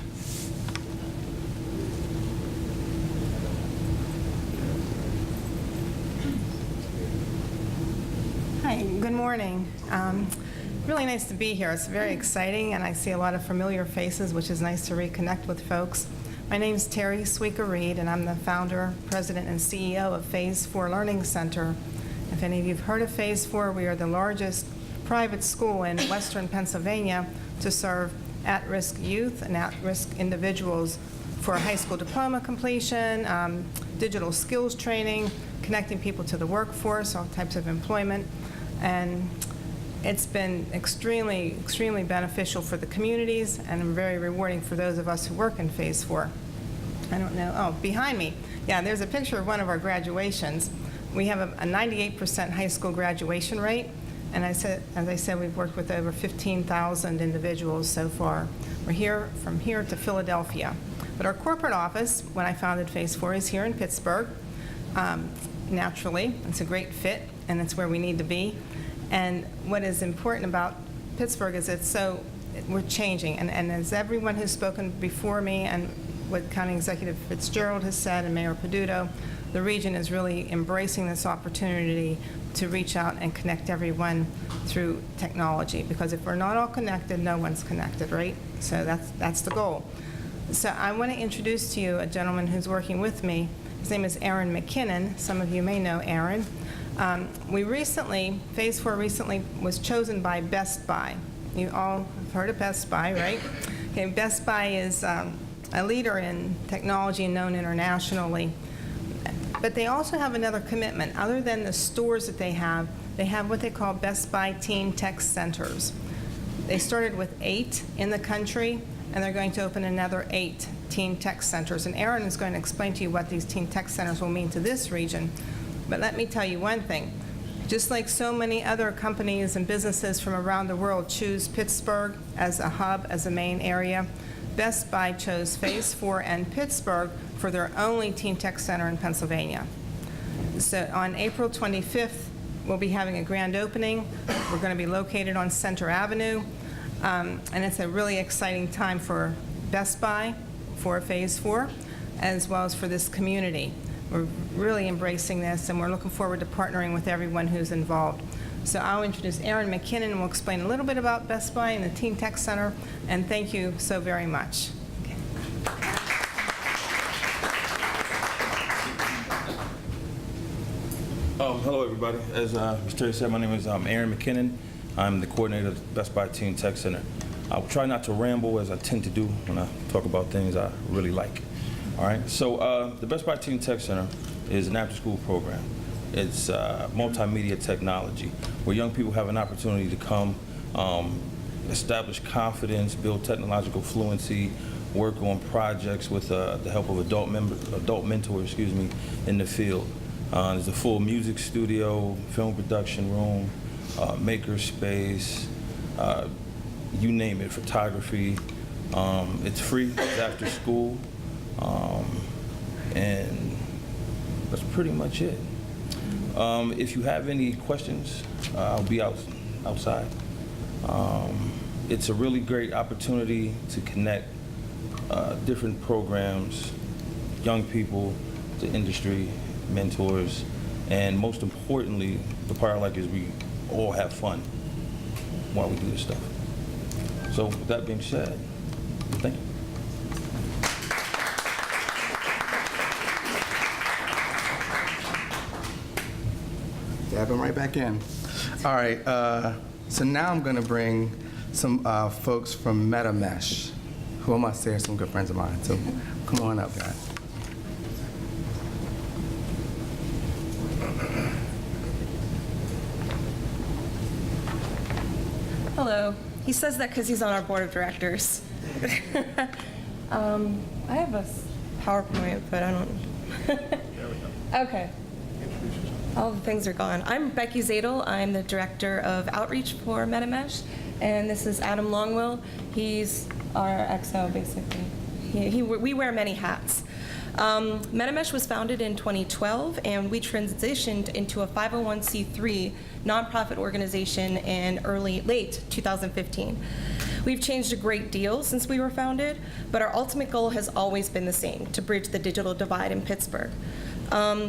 Hi, good morning. Really nice to be here. It's very exciting, and I see a lot of familiar faces, which is nice to reconnect with folks. My name is Terry Sweeker-Reed, and I'm the founder, president, and CEO of Phase 4 Learning Center. If any of you have heard of Phase 4, we are the largest private school in Western Pennsylvania to serve at-risk youth and at-risk individuals for high school diploma completion, digital skills training, connecting people to the workforce, all types of employment. And it's been extremely, extremely beneficial for the communities and very rewarding for those of us who work in Phase 4. I don't know, oh, behind me. Yeah, there's a picture of one of our graduations. We have a 98% high school graduation rate, and as I said, we've worked with over 15,000 individuals so far. We're from here to Philadelphia. But our corporate office, when I founded Phase 4, is here in Pittsburgh. Naturally, it's a great fit, and it's where we need to be. And what is important about Pittsburgh is we're changing, and as everyone who's spoken before me and what County Executive Fitzgerald has said and Mayor Peduto, the region is really embracing this opportunity to reach out and connect everyone through technology, because if we're not all connected, no one's connected, right? So that's the goal. So I want to introduce to you a gentleman who's working with me. His name is Arwen McKinnon. Some of you may know Arwen. Phase 4 recently was chosen by Best Buy. You all have heard of Best Buy, right? Okay, Best Buy is a leader in technology and known internationally. But they also have another commitment. Other than the stores that they have what they call Best Buy Teen Tech Centers. They started with 8 in the country, and they're going to open another 8 Teen Tech Centers. And Arwen is going to explain to you what these Teen Tech Centers will mean to this region. But let me tell you one thing. Just like so many other companies and businesses from around the world choose Pittsburgh as a hub, as a main area, Best Buy chose Phase 4 and Pittsburgh for their only Teen Tech Center in Pennsylvania. So on April 25th, we'll be having a grand opening. We're going to be located on Centre Avenue, and it's a really exciting time for Best Buy, for Phase 4, as well as for this community. We're really embracing this, and we're looking forward to partnering with everyone who's involved. So I'll introduce Arwen McKinnon, and we'll explain a little bit about Best Buy and the Teen Tech Center, and thank you so very much. Okay. Hello, everybody. As Ms. Terry said, my name is Arwen McKinnon. I'm the coordinator of the Best Buy Teen Tech Center. I'll try not to ramble, as I tend to do when I talk about things I really like. All right, so the Best Buy Teen Tech Center is an after-school program. It's multimedia technology, where young people have an opportunity to come, establish confidence, build technological fluency, work on projects with the help of adult mentors, in the field. There's a full music studio, film production room, maker space, you name it, photography. It's free, it's after school. And That's pretty much it. If you have any questions, I'll be outside. It's a really great opportunity to connect different programs, young people, to industry, mentors, and most importantly, the part I like is we all have fun while we do this stuff. So with that being said, thank you. Dabbing right back in. All right, so now I'm gonna bring some folks from MetaMesh, who I must say are some good friends of mine. So come on up, guys. Hello. He says that because he's on our board of directors. I have a PowerPoint, but I don't. Okay. All the things are gone. I'm Becky Zadel. I'm the director of outreach for MetaMesh, and this is Adam Longwell. He's our XO, basically. We wear many hats. MetaMesh was founded in 2012, and we transitioned into a 501c3 nonprofit organization in late 2015. We've changed a great deal since we were founded, but our ultimate goal has always been the same: to bridge the digital divide in Pittsburgh.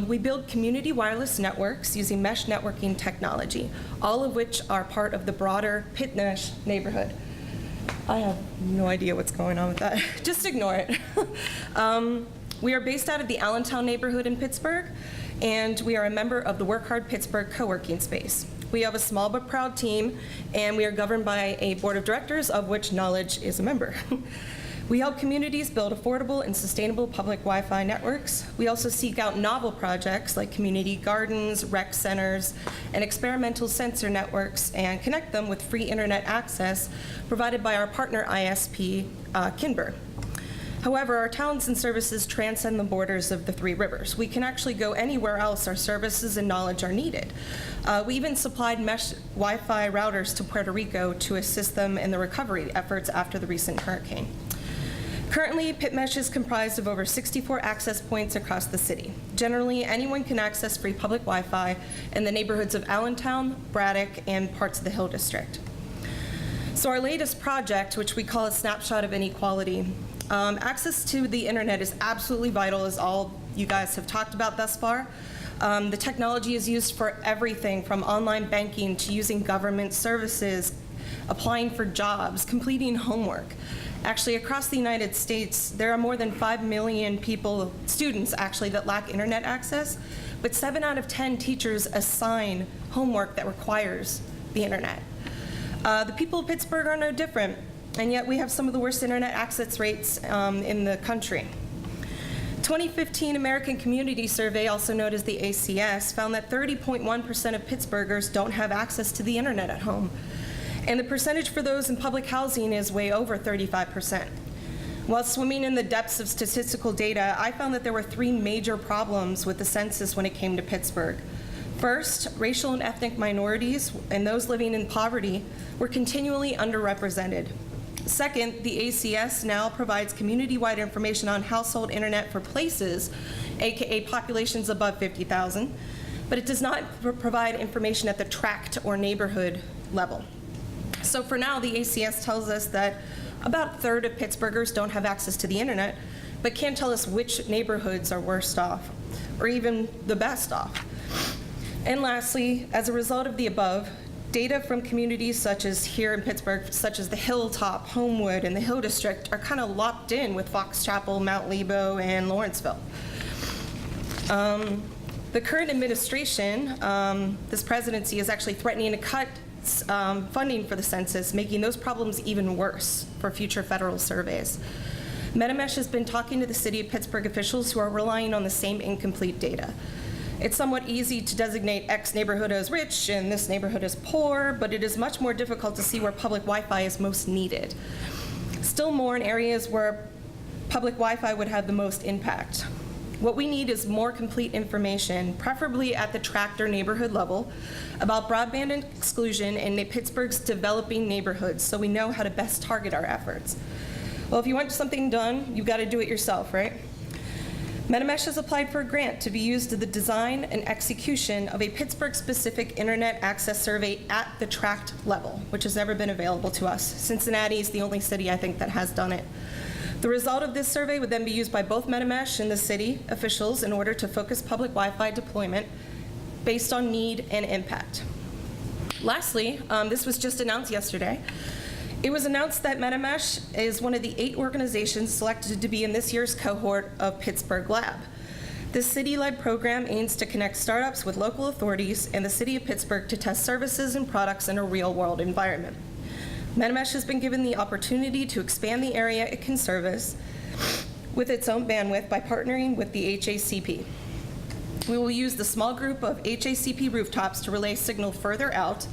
We build community wireless networks using mesh networking technology, all of which are part of the broader PitMesh neighborhood. I have no idea what's going on with that. Just ignore it. We are based out of the Allentown neighborhood in Pittsburgh, and we are a member of the Work Hard Pittsburgh co-working space. We have a small but proud team, and we are governed by a board of directors, of which Knowledge is a member. We help communities build affordable and sustainable public Wi-Fi networks. We also seek out novel projects like community gardens, rec centers, and experimental sensor networks, and connect them with free internet access provided by our partner ISP, Kinber. However, our talents and services transcend the borders of the Three Rivers. We can actually go anywhere else our services and knowledge are needed. We even supplied mesh Wi-Fi routers to Puerto Rico to assist them in the recovery efforts after the recent hurricane. Currently, PitMesh is comprised of over 64 access points across the city. Generally, anyone can access free public Wi-Fi in the neighborhoods of Allentown, Braddock, and parts of the Hill District. So our latest project, which we call a snapshot of inequality, access to the internet is absolutely vital, as all you guys have talked about thus far. The technology is used for everything from online banking to using government services, applying for jobs, completing homework. Actually, across the United States, there are more than 5 million students actually, that lack internet access, but 7 out of 10 teachers assign homework that requires the internet. The people of Pittsburgh are no different, and yet we have some of the worst internet access rates in the country. 2015 American Community Survey, also known as the ACS, found that 30.1% of Pittsburghers don't have access to the internet at home. And the percentage for those in public housing is way over 35%. While swimming in the depths of statistical data, I found that there were 3 major problems with the census when it came to Pittsburgh. First, racial and ethnic minorities and those living in poverty were continually underrepresented. Second, the ACS now provides community-wide information on household internet for places, aka populations above 50,000, but it does not provide information at the tract or neighborhood level. So for now, the ACS tells us that about a third of Pittsburghers don't have access to the internet, but can't tell us which neighborhoods are worst off, or even the best off. And lastly, as a result of the above, data from communities such as here in Pittsburgh, such as the Hilltop, Homewood, and the Hill District are kind of locked in with Fox Chapel, Mount Lebo, and Lawrenceville. The current administration, this presidency, is actually threatening to cut funding for the census, making those problems even worse for future federal surveys. MetaMesh has been talking to the City of Pittsburgh officials who are relying on the same incomplete data. It's somewhat easy to designate X neighborhood as rich and this neighborhood as poor, but it is much more difficult to see where public Wi-Fi is most needed. Still more in areas where public Wi-Fi would have the most impact. What we need is more complete information, preferably at the tract or neighborhood level, about broadband exclusion in Pittsburgh's developing neighborhoods, so we know how to best target our efforts. Well, if you want something done, you've got to do it yourself, right? MetaMesh has applied for a grant to be used in the design and execution of a Pittsburgh-specific internet access survey at the tract level, which has never been available to us. Cincinnati is the only city, I think, that has done it. The result of this survey would then be used by both MetaMesh and the city officials in order to focus public Wi-Fi deployment based on need and impact. Lastly, this was just announced yesterday. It was announced that MetaMesh is one of the 8 organizations selected to be in this year's cohort of Pittsburgh Lab. This city-led program aims to connect startups with local authorities and the city of Pittsburgh to test services and products in a real-world environment. MetaMesh has been given the opportunity to expand the area it can service with its own bandwidth by partnering with the HACP. We will use the small group of HACP rooftops to relay signal further out,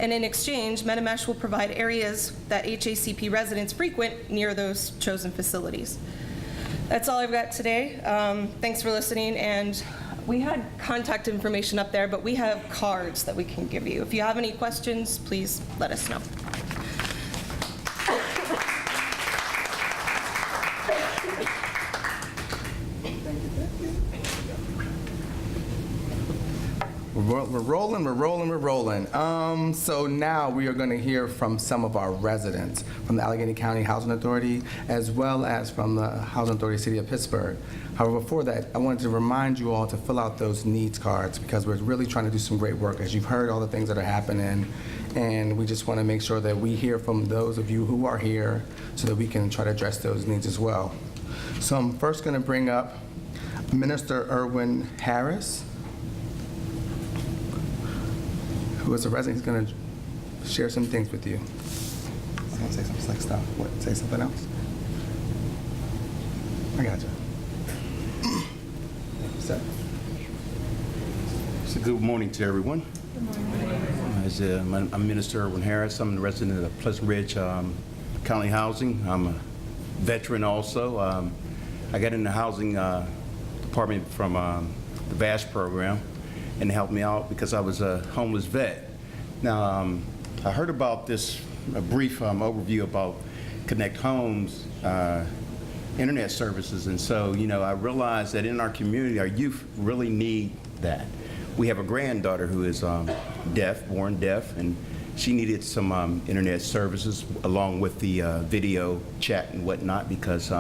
and in exchange, MetaMesh will provide areas that HACP residents frequent near those chosen facilities. That's all I've got today. Thanks for listening, and we had contact information up there, but we have cards that we can give you. If you have any questions, please let us know. We're rolling. So now we are going to hear from some of our residents from the Allegheny County Housing Authority, as well as from the Housing Authority City of Pittsburgh. However, before that, I wanted to remind you all to fill out those needs cards, because we're really trying to do some great work. As you've heard all the things that are happening, and we just want to make sure that we hear from those of you who are here so that we can try to address those needs as well. So I'm first going to bring up Minister Arwen Harris, who is a resident. He's going to share some things with you. I'm going to say something like stuff. What? Say something else? I got you. So good morning to everyone. Good morning. I'm Minister Arwen Harris. I'm the resident of Pleasant Ridge County Housing. I'm a veteran also. I got in the housing department from the VASH program, and helped me out because I was a homeless vet. Now, I heard about this, a brief overview about ConnectHome's internet services, and so, I realized that in our community, our youth really need that. We have a granddaughter who is deaf, born deaf, and she needed some internet services along with the video chat and whatnot, because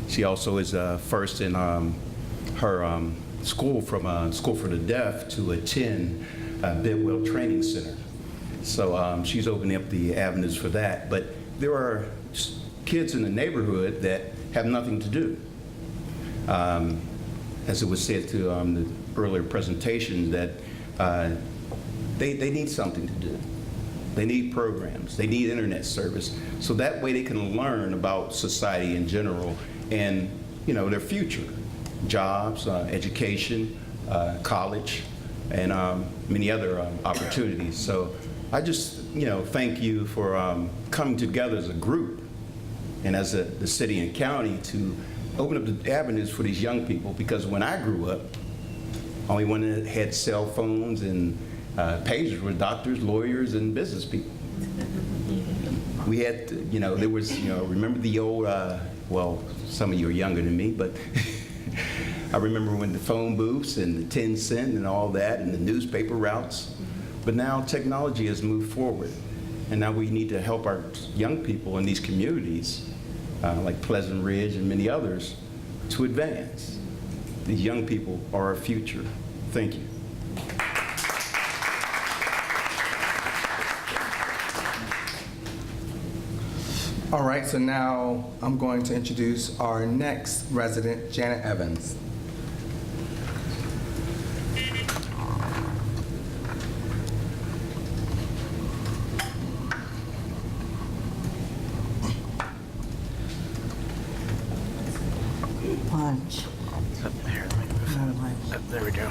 she also is first in her school from School for the Deaf to attend Bidwell Training Center. So she's opening up the avenues for that. But there are kids in the neighborhood that have nothing to do. As it was said to the earlier presentation, that they need something to do. They need programs. They need internet service. So that way they can learn about society in general and their future. Jobs, education, college, and many other opportunities. So I just, thank you for coming together as a group and as the city and county to open up the avenues for these young people, because when I grew up, only one that had cell phones and pagers were doctors, lawyers, and business people. We had, there was, remember the old, well, some of you are younger than me, but I remember when the phone booths and the 10 cent and all that and the newspaper routes. But now technology has moved forward. And now we need to help our young people in these communities, like Pleasant Ridge and many others, to advance. These young people are our future. Thank you. All right, so now I'm going to introduce our next resident, Janet Evans. Punch. There we go.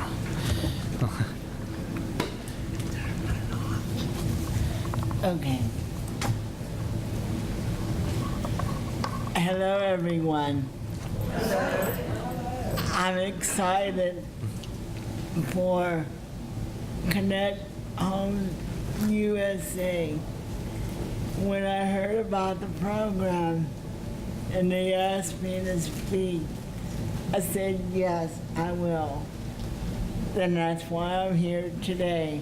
Okay. Hello, everyone. I'm excited for ConnectHome USA. When I heard about the program and they asked me to speak, I said, yes, I will. And that's why I'm here today.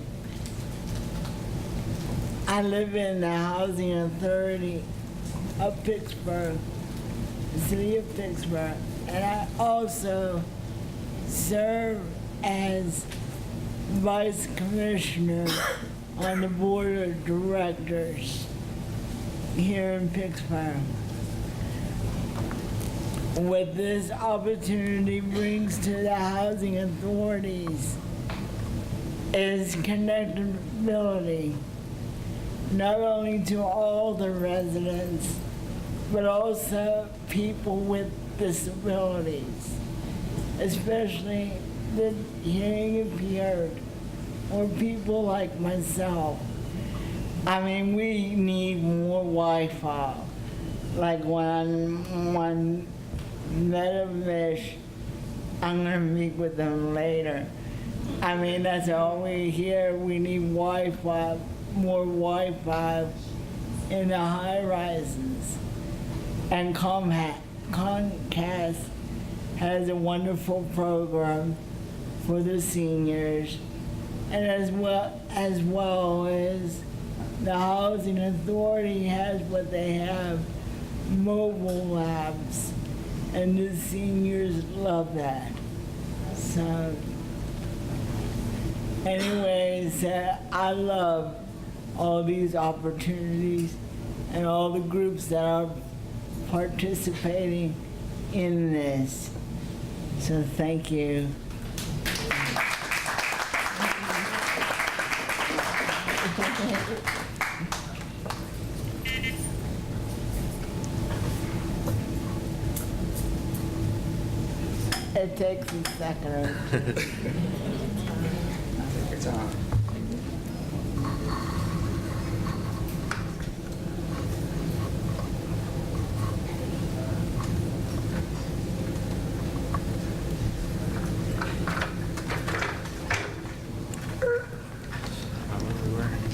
I live in the Housing Authority of Pittsburgh, the city of Pittsburgh, and I also serve as Vice Commissioner on the Board of Directors here in Pittsburgh. What this opportunity brings to the housing authorities is connectability, not only to all the residents, but also people with disabilities, especially the hearing impaired or people like myself. I mean, we need more Wi-Fi. Like when MetaMesh, I'm gonna meet with them later. I mean, that's all we hear. We need Wi-Fi, more Wi-Fi in the high rises. And Comcast has a wonderful program for the seniors, and as well as the Housing Authority has what they have, mobile labs, and the seniors love that. So anyways, I love all these opportunities and all the groups that are participating in this. So thank you. It takes a second. Take your time.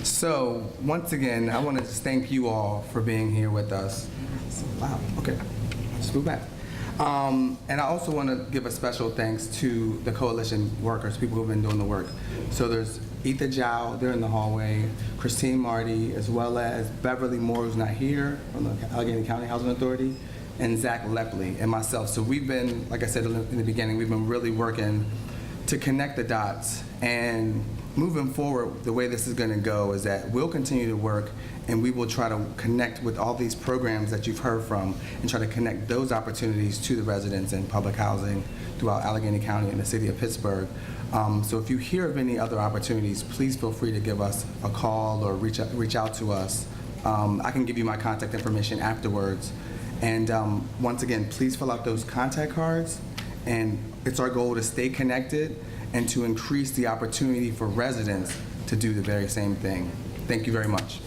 So, once again, I want to just thank you all for being here with us. Wow, okay, let's move back. And I also want to give a special thanks to the coalition workers, people who've been doing the work. So there's Etha Zhao, they're in the hallway, Christine Marty, as well as Beverly Moore, who's not here, from the Allegheny County Housing Authority, and Zach Lepley, and myself. So we've been, like I said in the beginning, we've been really working to connect the dots. And moving forward, the way this is going to go is that we'll continue to work, and we will try to connect with all these programs that you've heard from and try to connect those opportunities to the residents in public housing throughout Allegheny County and the city of Pittsburgh. So if you hear of any other opportunities, please feel free to give us a call or reach out to us. I can give you my contact information afterwards. And once again, please fill out those contact cards. And it's our goal to stay connected and to increase the opportunity for residents to do the very same thing. Thank you very much.